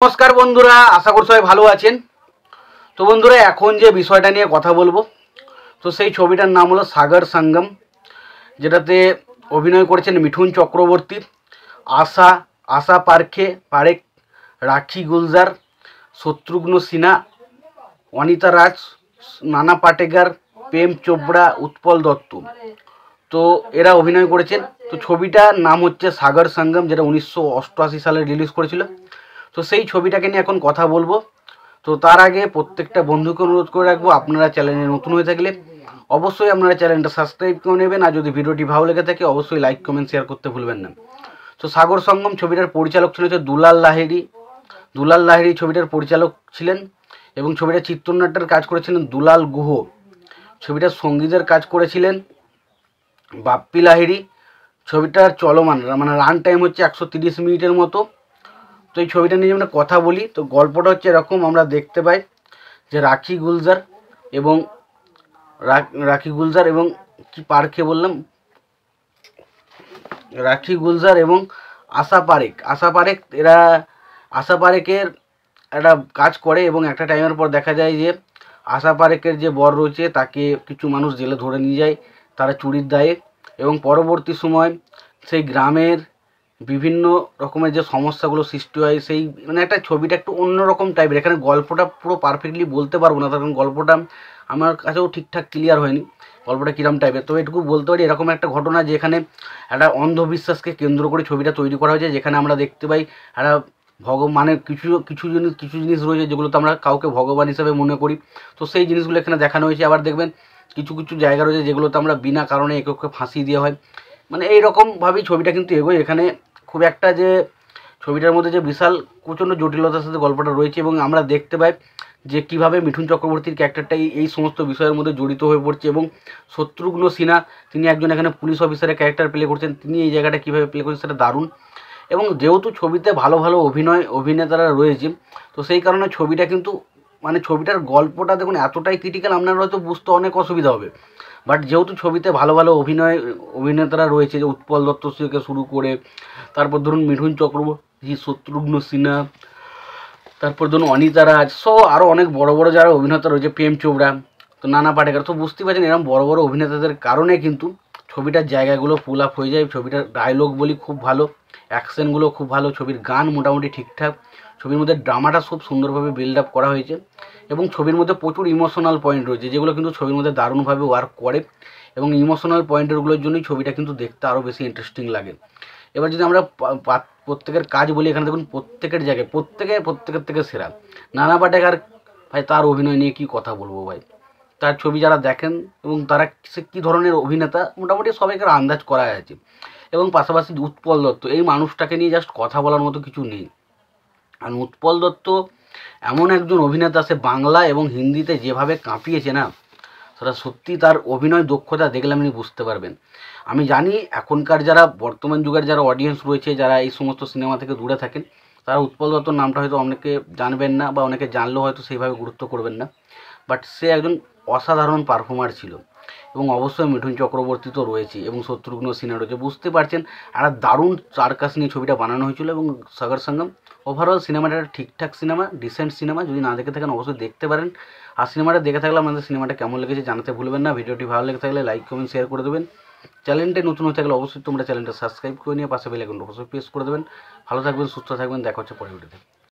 নমস্কার বন্ধুরা, আশা করি সবাই ভালো আছেন। তো বন্ধুরা, এখন যে বিষয়টা নিয়ে কথা বলবো, তো সেই ছবিটার নাম হলো সাগর সঙ্গম, যেটাতে অভিনয় করেছেন মিঠুন চক্রবর্তী, আশা পারেখ, রাখি গুলজার, শত্রুঘ্ন সিনহা, অনিতা রাজ, নানা পাটেকর, প্রেম চোপড়া, উৎপল দত্ত। তো এরা অভিনয় করেছেন। তো ছবিটার নাম হচ্ছে সাগর সঙ্গম, যেটা 1988 সালে রিলিজ করেছিল। তো সেই ছবিটাকে নিয়ে এখন কথা বলবো। তো তার আগে প্রত্যেকটা বন্ধুকে অনুরোধ করে রাখবো, আপনারা চ্যানেলে নতুন হয়ে থাকলে অবশ্যই আপনারা চ্যানেলটা সাবস্ক্রাইব করে নেবেন, আর যদি ভিডিওটি ভালো লেগে থাকে অবশ্যই লাইক কমেন্ট শেয়ার করতে ভুলবেন না। তো সাগর সঙ্গম ছবিটার পরিচালক ছিল হচ্ছে দুলাল লাহিড়ী ছবিটার পরিচালক ছিলেন, এবং ছবিটার চিত্রনাট্যের কাজ করেছিলেন দুলাল গুহ। ছবিটার সঙ্গীতের কাজ করেছিলেন বাপ্পি লাহিড়ী। ছবিটার চলমান রান টাইম হচ্ছে 130 মিনিটের মতো। তো এই ছবিটা নিয়ে আমরা কথা বলি। তো গল্পটা হচ্ছে এরকম, আমরা দেখতে পাই যে রাখি গুলজার এবং কি পারখে বললাম, রাখি গুলজার এবং আশা পারেখের একটা কাজ করে, এবং একটা টাইমের পর দেখা যায় যে আশা পারেখের যে বর রয়েছে তাকে কিছু মানুষ জেলে ধরে নিয়ে যায় তারা চুরির দায়ে। এবং পরবর্তী সময় সেই গ্রামের বিভিন্ন রকমের যে সমস্যাগুলো সৃষ্টি হয়, সেই একটা ছবিটা একটু অন্যরকম টাইপের। এখানে গল্পটা পুরো পারফেক্টলি বলতে পারবো না, কারণ গল্পটা আমার কাছেও ঠিকঠাক ক্লিয়ার হয়নি গল্পটা কীরকম টাইপের। তো এটুকু বলতে পারি এরকম একটা ঘটনা, যেখানে একটা অন্ধবিশ্বাসকে কেন্দ্র করে ছবিটা তৈরি করা হয়েছে, যেখানে আমরা দেখতে পাই একটা ভগবানের কিছু জিনিস রয়েছে যেগুলো তো আমরা কাউকে ভগবান হিসেবে মনে করি। তো সেই জিনিসগুলো এখানে দেখানো হয়েছে। আবার দেখবেন কিছু জায়গা রয়েছে যেগুলোতে আমরা বিনা কারণে একে ফাঁসি দেওয়া হয়, এইরকমভাবেই ছবিটা কিন্তু এগোয়। এখানে খুব একটা যে ছবিটার মধ্যে যে বিশাল প্রচণ্ড জটিলতার সাথে গল্পটা রয়েছে, এবং আমরা দেখতে পাই যে কীভাবে মিঠুন চক্রবর্তীর ক্যারেক্টারটাই এই সমস্ত বিষয়ের মধ্যে জড়িত হয়ে পড়ছে, এবং শত্রুঘ্ন সিনহা তিনি একজন এখানে পুলিশ অফিসারের ক্যারেক্টার প্লে করছেন, তিনি এই জায়গাটা কীভাবে প্লে করছেন সেটা দারুণ। এবং যেহেতু ছবিতে ভালো অভিনেতারা রয়েছে, তো সেই কারণে ছবিটা কিন্তু ছবিটার গল্পটা দেখুন এতটাই ক্রিটিক্যাল, আপনার হয়তো বুঝতে অনেক অসুবিধা হবে। বাট যেহেতু ছবিতে ভালো অভিনেতারা রয়েছে, যে উৎপল দত্ত থেকে শুরু করে, তারপর ধরুন মিঠুন চক্রবর্তী, শত্রুঘ্ন সিনহা, তারপর ধরুন অনিতা রাজ, আরও অনেক বড় বড় যারা অভিনেতা রয়েছে, প্রেম চোপড়া, তো নানা পাটেকর। তো বুঝতে পারছেন এরকম বড় বড় অভিনেতাদের কারণে কিন্তু ছবিটার জায়গাগুলো ফুল আপ হয়ে যায়। ছবিটার ডায়লগ বলি খুব ভালো, অ্যাকশনগুলো খুব ভালো, ছবির গান মোটামুটি ঠিকঠাক, ছবির মধ্যে ড্রামাটা খুব সুন্দরভাবে বিল্ড আপ করা হয়েছে, এবং ছবির মধ্যে প্রচুর ইমোশনাল পয়েন্ট রয়েছে যেগুলো কিন্তু ছবির মধ্যে দারুণভাবে ওয়ার্ক করে, এবং ইমোশনাল পয়েন্টগুলোর জন্যই ছবিটা কিন্তু দেখতে আরও বেশি ইন্টারেস্টিং লাগে। এবার যদি আমরা প্রত্যেকের কাজ বলি, এখানে দেখুন প্রত্যেকের জায়গায় প্রত্যেকের থেকে সেরা। নানা পাটেকর ভাই, তার অভিনয় নিয়ে কী কথা বলবো ভাই, তার ছবি যারা দেখেন এবং তারা সে কী ধরনের অভিনেতা মোটামুটি সবাইকার আন্দাজ করা আছে। এবং পাশাপাশি উৎপল দত্ত, এই মানুষটাকে নিয়ে জাস্ট কথা বলার মতো কিছু নেই। আর উৎপল দত্ত এমন একজন অভিনেতা, সে বাংলা এবং হিন্দিতে যেভাবে কাঁপিয়েছে না, সেটা সত্যি তার অভিনয় দক্ষতা দেখলে আপনি বুঝতে পারবেন। আমি জানি এখনকার যারা বর্তমান যুগের যারা অডিয়েন্স রয়েছে, যারা এই সমস্ত সিনেমা থেকে দূরে থাকেন, তারা উৎপল দত্তর নামটা হয়তো অনেকে জানবেন না, বা অনেকে জানলেও হয়তো সেইভাবে গুরুত্ব করবেন না। বাট সে একজন অসাধারণ পারফর্মার ছিল, এবং অবশ্যই মিঠুন চক্রবর্তী তো রয়েছে, এবং শত্রুঘ্ন সিনহা রয়েছে। বুঝতে পারছেন একটা দারুণ সার্কাস নিয়ে ছবিটা বানানো হয়েছিল। এবং সাগর সঙ্গম ওভারঅল সিনেমাটা একটা ঠিকঠাক সিনেমা, ডিসেন্ট সিনেমা। যদি না দেখে থাকেন অবশ্যই দেখতে পারেন। আর সিনেমাটা দেখে থাকলে আমাদের সিনেমাটা কেমন লেগেছে জানাতে ভুলবেন না। ভিডিওটি ভালো লেগে থাকলে লাইক কমেন্ট শেয়ার করে দেবেন। চ্যানেলটা নতুন হয়ে থাকলে অবশ্যই তোমরা চ্যানেলটা সাবস্ক্রাইব করে নিয়ে পাশে বেল আইকনটা অবশ্যই প্রেস করে দেবেন। ভালো থাকবেন, সুস্থ থাকবেন, দেখা হচ্ছে পরের ভিডিওতে।